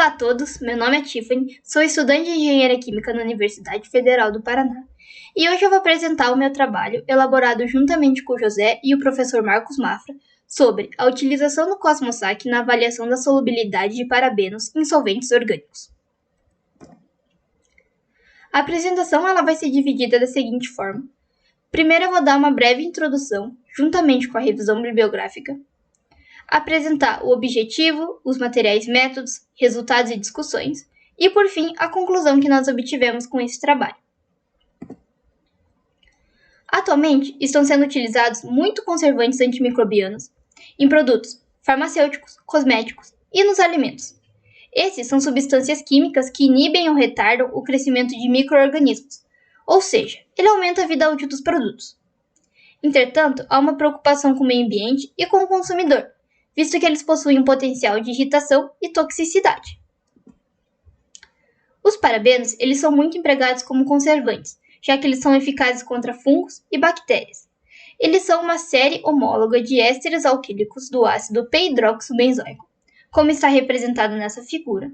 Olá a todos, meu nome é Tiffany, sou estudante de Engenharia Química na Universidade Federal do Paraná e hoje eu vou apresentar o meu trabalho, elaborado juntamente com o José e o professor Marcos Mafra, sobre a utilização do Cosmosac na avaliação da solubilidade de parabenos em solventes orgânicos. A apresentação ela vai ser dividida da seguinte forma. Primeiro eu vou dar uma breve introdução, juntamente com a revisão bibliográfica, apresentar o objetivo, os materiais e métodos, resultados e discussões, e por fim, a conclusão que nós obtivemos com esse trabalho. Atualmente, estão sendo utilizados muito conservantes antimicrobianos em produtos farmacêuticos, cosméticos e nos alimentos. Esses são substâncias químicas que inibem ou retardam o crescimento de micro-organismos, ou seja, ele aumenta a vida útil dos produtos. Entretanto, há uma preocupação com o meio ambiente e com o consumidor, visto que eles possuem um potencial de irritação e toxicidade. Os parabenos eles são muito empregados como conservantes, já que eles são eficazes contra fungos e bactérias. Eles são uma série homóloga de ésteres alquílicos do ácido p-hidroxobenzoico, como está representado nessa figura,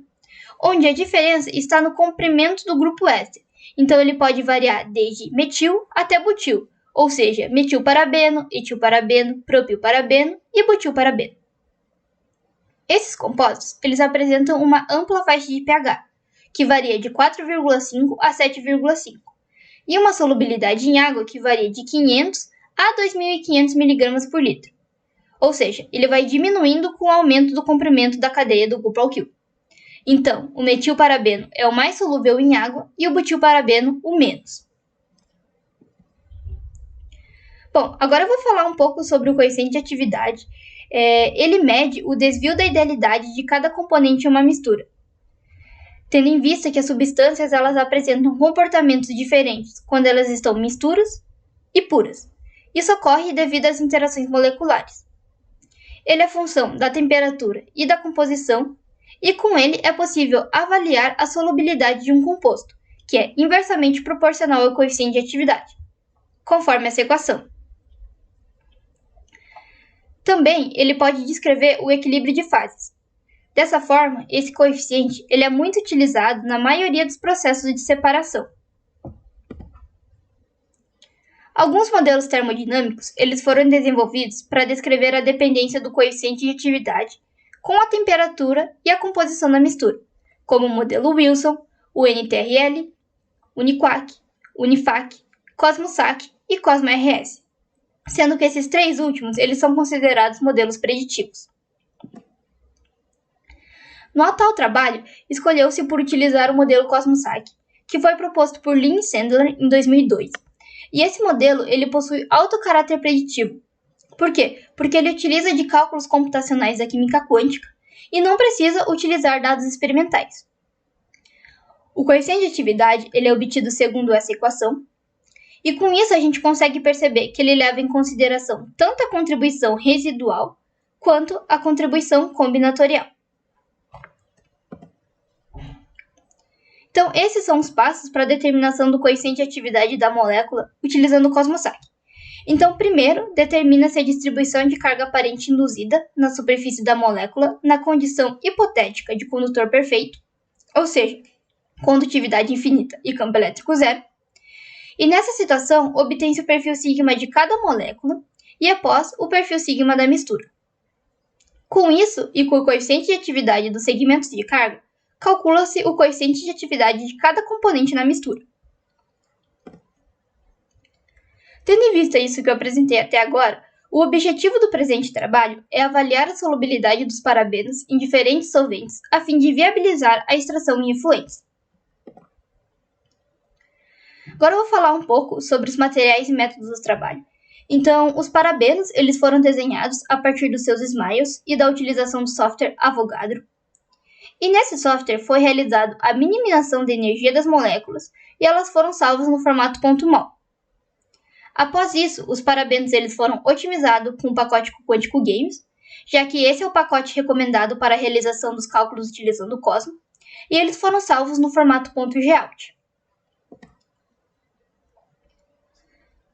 onde a diferença está no comprimento do grupo éster, então ele pode variar desde metil até butil, ou seja, metilparabeno, etilparabeno, propilparabeno e butilparabeno. Esses compostos eles apresentam uma ampla faixa de pH, que varia de 4,5 a 7,5, e uma solubilidade em água que varia de 500 a 2.500 mg por litro. Ou seja, ele vai diminuindo com o aumento do comprimento da cadeia do grupo alquil. Então, o metilparabeno é o mais solúvel em água e o butilparabeno o menos. Bom, agora eu vou falar um pouco sobre o coeficiente de atividade. Ele mede o desvio da idealidade de cada componente em uma mistura, tendo em vista que as substâncias elas apresentam comportamentos diferentes quando elas estão misturas e puras. Isso ocorre devido às interações moleculares. Ele é função da temperatura e da composição, e com ele é possível avaliar a solubilidade de um composto, que é inversamente proporcional ao coeficiente de atividade, conforme essa equação. Também ele pode descrever o equilíbrio de fases. Dessa forma, esse coeficiente ele é muito utilizado na maioria dos processos de separação. Alguns modelos termodinâmicos eles foram desenvolvidos para descrever a dependência do coeficiente de atividade com a temperatura e a composição da mistura, como o modelo Wilson, o NTRL, Uniquac, Unifac, Cosmosac e Cosmo-RS, sendo que esses três últimos eles são considerados modelos preditivos. No atual trabalho, escolheu-se por utilizar o modelo Cosmosac, que foi proposto por Lynn Sandler em 2002. E esse modelo ele possui alto caráter preditivo. Por quê? Porque ele utiliza de cálculos computacionais da química quântica e não precisa utilizar dados experimentais. O coeficiente de atividade ele é obtido segundo essa equação, e com isso a gente consegue perceber que ele leva em consideração tanto a contribuição residual quanto a contribuição combinatorial. Então, esses são os passos para a determinação do coeficiente de atividade da molécula utilizando o Cosmosac. Então, primeiro, determina-se a distribuição de carga aparente induzida na superfície da molécula na condição hipotética de condutor perfeito, ou seja, condutividade infinita e campo elétrico zero. E nessa situação, obtém-se o perfil sigma de cada molécula e após o perfil sigma da mistura. Com isso, e com o coeficiente de atividade dos segmentos de carga, calcula-se o coeficiente de atividade de cada componente na mistura. Tendo em vista isso que eu apresentei até agora, o objetivo do presente trabalho é avaliar a solubilidade dos parabenos em diferentes solventes a fim de viabilizar a extração em efluentes. Agora eu vou falar um pouco sobre os materiais e métodos do trabalho. Então, os parabenos eles foram desenhados a partir dos seus smiles e da utilização do software Avogadro. E nesse software foi realizado a minimização da energia das moléculas e elas foram salvas no formato .mol. Após isso, os parabenos eles foram otimizados com o pacote Quântico Games, já que esse é o pacote recomendado para a realização dos cálculos utilizando o Cosmo, e eles foram salvos no formato .gout.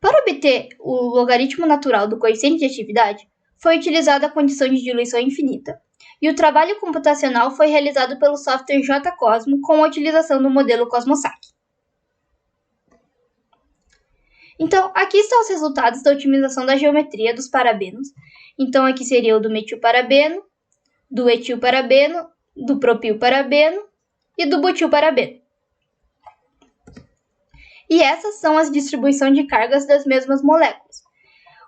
Para obter o logaritmo natural do coeficiente de atividade, foi utilizada a condição de diluição infinita, e o trabalho computacional foi realizado pelo software JCosmo com a utilização do modelo CosmoSAC. Então, aqui estão os resultados da otimização da geometria dos parabenos. Então, aqui seria o do metilparabeno, do etilparabeno, do propilparabeno e do butilparabeno. E essas são as distribuições de cargas das mesmas moléculas,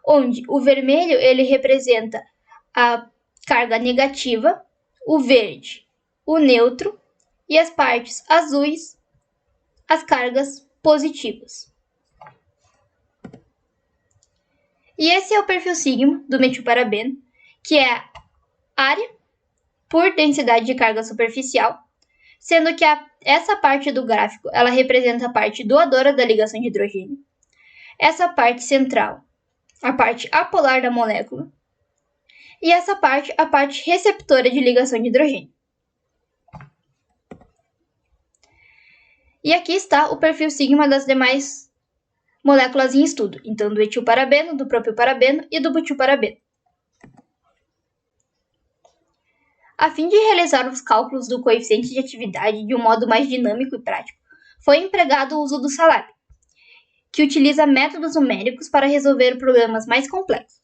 onde o vermelho ele representa a carga negativa, o verde, o neutro e as partes azuis, as cargas positivas. E esse é o perfil sigma do metilparabeno, que é a área por densidade de carga superficial, sendo que essa parte do gráfico ela representa a parte doadora da ligação de hidrogênio, essa parte central, a parte apolar da molécula, e essa parte, a parte receptora de ligação de hidrogênio. E aqui está o perfil sigma das demais moléculas em estudo, então do etilparabeno, do propilparabeno e do butilparabeno. A fim de realizar os cálculos do coeficiente de atividade de um modo mais dinâmico e prático, foi empregado o uso do SALAB, que utiliza métodos numéricos para resolver problemas mais complexos.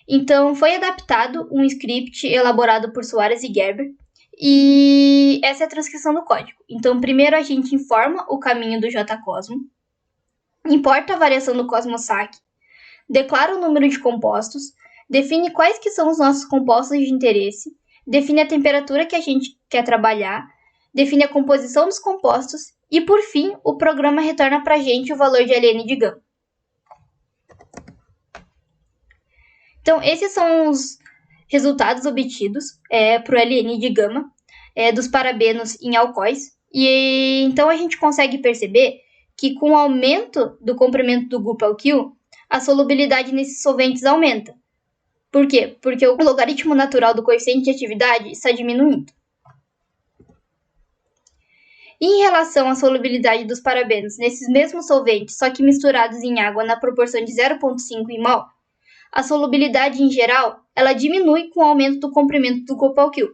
Então, foi adaptado um script elaborado por Soares e Gerber, e essa é a transcrição do código. Então, primeiro a gente informa o caminho do JCosmo, importa a variação do CosmoSAC, declara o número de compostos, define quais que são os nossos compostos de interesse, define a temperatura que a gente quer trabalhar, define a composição dos compostos e, por fim, o programa retorna para a gente o valor de Ln de gama. Então, esses são os resultados obtidos para o Ln de gama dos parabenos em alcoóis. E então a gente consegue perceber que com o aumento do comprimento do grupo alquil, a solubilidade nesses solventes aumenta. Por quê? Porque o logaritmo natural do coeficiente de atividade está diminuindo. Em relação à solubilidade dos parabenos nesses mesmos solventes, só que misturados em água na proporção de 0,5 em mol, a solubilidade em geral ela diminui com o aumento do comprimento do grupo alquil.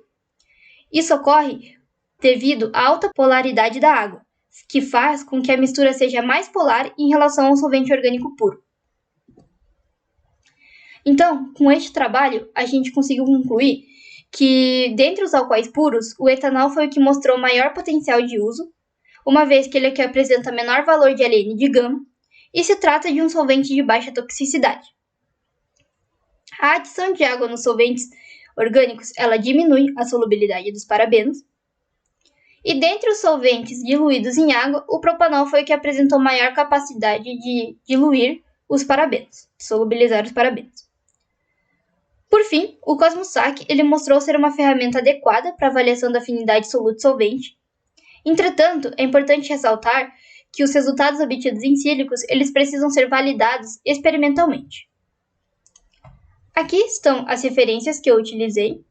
Isso ocorre devido à alta polaridade da água, que faz com que a mistura seja mais polar em relação ao solvente orgânico puro. Então, com este trabalho, a gente conseguiu concluir que, dentre os alcoóis puros, o etanol foi o que mostrou maior potencial de uso, uma vez que ele é que apresenta menor valor de Ln de gama, e se trata de um solvente de baixa toxicidade. A adição de água nos solventes orgânicos, ela diminui a solubilidade dos parabenos. E dentre os solventes diluídos em água, o propanol foi o que apresentou maior capacidade de diluir os parabenos, de solubilizar os parabenos. Por fim, o CosmoSAC ele mostrou ser uma ferramenta adequada para avaliação da afinidade soluto-solvente. Entretanto, é importante ressaltar que os resultados obtidos em sílicos eles precisam ser validados experimentalmente. Aqui estão as referências que eu utilizei.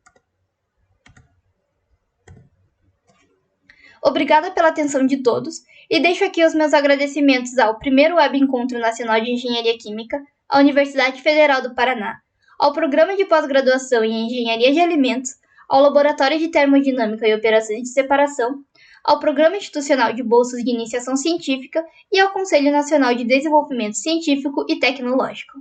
Obrigada pela atenção de todos e deixo aqui os meus agradecimentos ao primeiro Web Encontro Nacional de Engenharia Química, à Universidade Federal do Paraná, ao Programa de Pós-Graduação em Engenharia de Alimentos, ao Laboratório de Termodinâmica e Operações de Separação, ao Programa Institucional de Bolsas de Iniciação Científica e ao Conselho Nacional de Desenvolvimento Científico e Tecnológico.